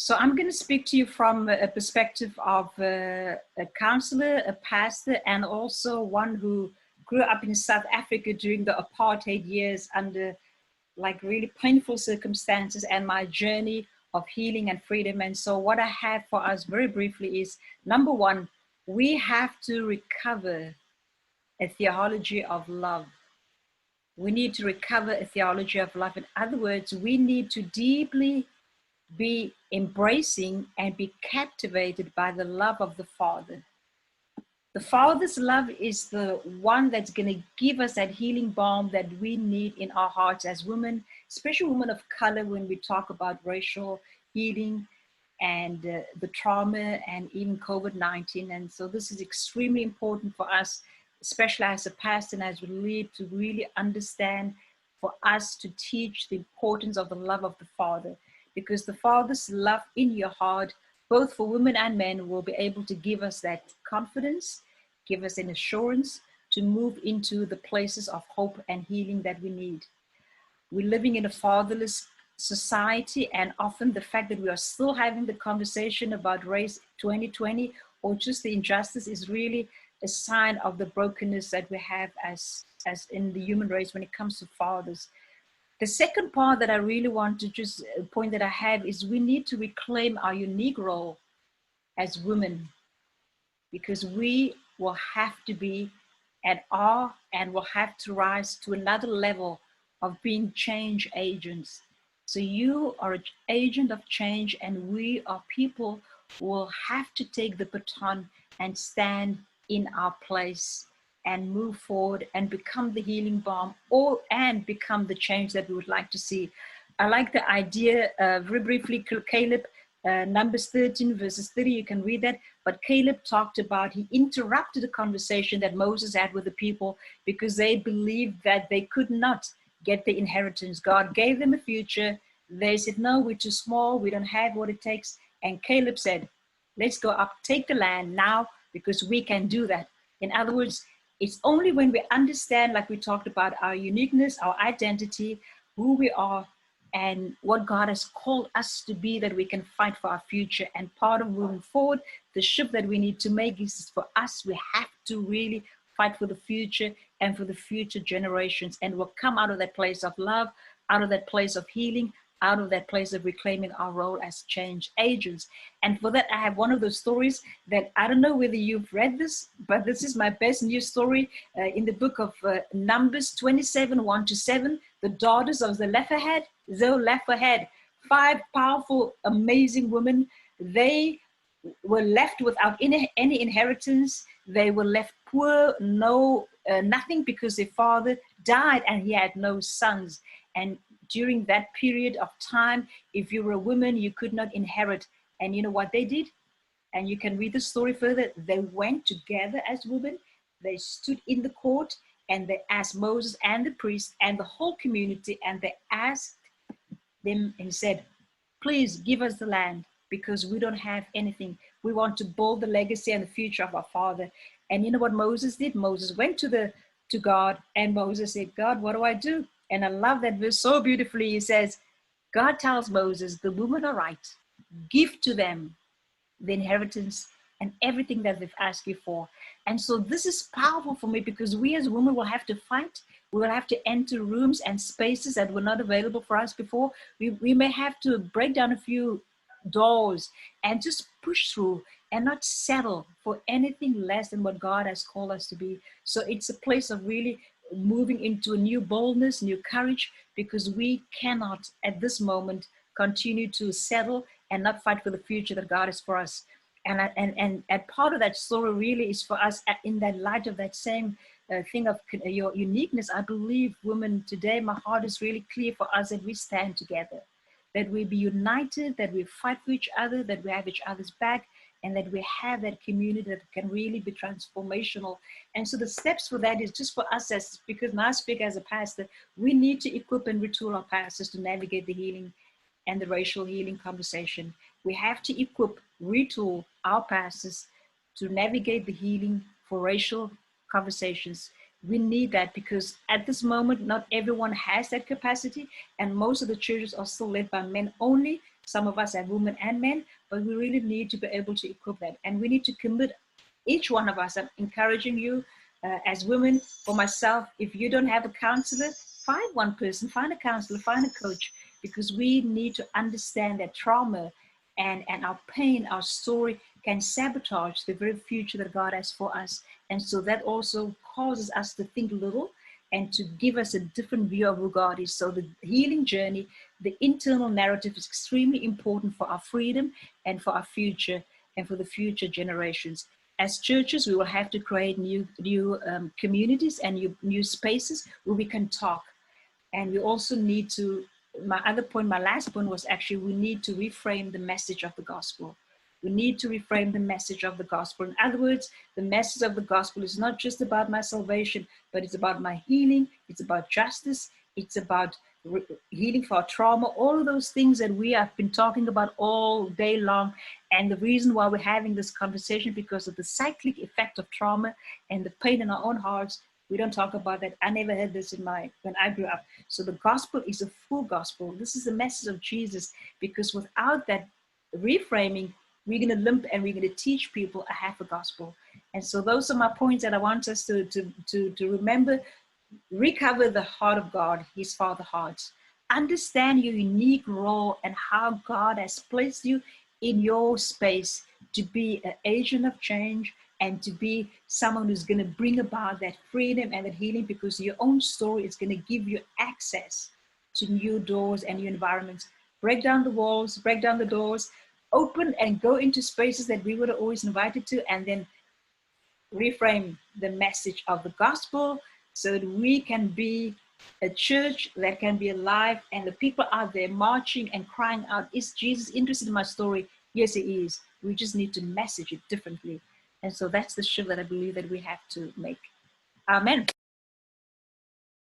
So I'm going to speak to you from a perspective of a counselor, a pastor, and also one who grew up in South Africa during the apartheid years under like really painful circumstances, and my journey of healing and freedom. And so what I have for us very briefly is, number one, we have to recover a theology of love. We need to recover a theology of love. In other words, we need to deeply be embracing and be captivated by the love of the Father. The Father's love is the one that's going to give us that healing balm that we need in our hearts as women, especially women of color, when we talk about racial healing and the trauma and even COVID-19. And so this is extremely important for us, especially as a pastor and as we lead, to really understand, for us to teach the importance of the love of the Father. Because the Father's love in your heart, both for women and men, will be able to give us that confidence, give us an assurance to move into the places of hope and healing that we need. We're living in a fatherless society, and often the fact that we are still having the conversation about race 2020 or just the injustice is really a sign of the brokenness that we have as in the human race when it comes to fathers. The second part that I really want to just point that I have is we need to reclaim our unique role as women, because we will have to be and are and will have to rise to another level of being change agents. So you are an agent of change, and we are people who will have to take the baton and stand in our place and move forward and become the healing balm, and become the change that we would like to see. I like the idea, very briefly, Caleb, Numbers 13 verses 30, you can read that. But Caleb talked about, he interrupted the conversation that Moses had with the people because they believed that they could not get the inheritance. God gave them a future. They said, no, we're too small. We don't have what it takes. And Caleb said, let's go up, take the land now, because we can do that. In other words, it's only when we understand, like we talked about, our uniqueness, our identity, who we are, and what God has called us to be, that we can fight for our future. And part of moving forward, the shift that we need to make is for us, we have to really fight for the future and for the future generations. And we'll come out of that place of love, out of that place of healing, out of that place of reclaiming our role as change agents. And for that, I have one of those stories that I don't know whether you've read this, but this is my best news story in the book of Numbers 27, 1-7, the daughters of Zelophehad, 5 powerful, amazing women. They were left without any inheritance. They were left poor, nothing, because their father died and he had no sons. And during that period of time, if you were a woman, you could not inherit. And you know what they did? And you can read the story further. They went together as women. They stood in the court and they asked Moses and the priest and the whole community, and they asked them and said, please give us the land, because we don't have anything. We want to build the legacy and the future of our father. And you know what Moses did? Moses went to God, and Moses said, God, what do I do? And I love that verse so beautifully. He says, God tells Moses, the women are right. Give to them the inheritance and everything that they've asked you for. And so this is powerful for me, because we as women will have to fight. We will have to enter rooms and spaces that were not available for us before. We may have to break down a few doors and just push through and not settle for anything less than what God has called us to be. So it's a place of really moving into a new boldness, new courage, because we cannot at this moment continue to settle and not fight for the future that God has for us. And part of that story really is for us, in that light of that same thing of your uniqueness. I believe, women, today my heart is really clear for us that we stand together, that we be united, that we fight for each other, that we have each other's back, and that we have that community that can really be transformational. And so the steps for that is just for us, because now I speak as a pastor, we need to equip and retool our pastors to navigate the healing and the racial healing conversation. We have to equip, retool our pastors to navigate the healing for racial conversations. We need that, because at this moment, not everyone has that capacity, and most of the churches are still led by men only. Some of us have women and men, but we really need to be able to equip that. And we need to commit, each one of us. I'm encouraging you as women, for myself, if you don't have a counselor, find one person, find a counselor, find a coach, because we need to understand that trauma and our pain, our story can sabotage the very future that God has for us. And so that also causes us to think little and to give us a different view of who God is. So the healing journey, the internal narrative is extremely important for our freedom and for our future and for the future generations. As churches, we will have to create new communities and new spaces where we can talk. And we also need to, my other point, my last point was actually, we need to reframe the message of the gospel. We need to reframe the message of the gospel. In other words, the message of the gospel is not just about my salvation, but it's about my healing. It's about justice. It's about healing for trauma, all of those things that we have been talking about all day long. And the reason why we're having this conversation, because of the cyclic effect of trauma and the pain in our own hearts. We don't talk about that. I never had this when I grew up. So the gospel is a full gospel. This is the message of Jesus, because without that reframing, we're going to limp and we're going to teach people a half a gospel. And so those are my points that I want us to remember. Recover the heart of God, his Father heart. Understand your unique role and how God has placed you in your space to be an agent of change and to be someone who's going to bring about that freedom and that healing, because your own story is going to give you access to new doors and new environments. Break down the walls, break down the doors, open and go into spaces that we were always invited to, and then reframe the message of the gospel so that we can be a church that can be alive, and the people out there marching and crying out, is Jesus interested in my story? Yes, he is. We just need to message it differently. And so that's the shift that I believe that we have to make. Amen.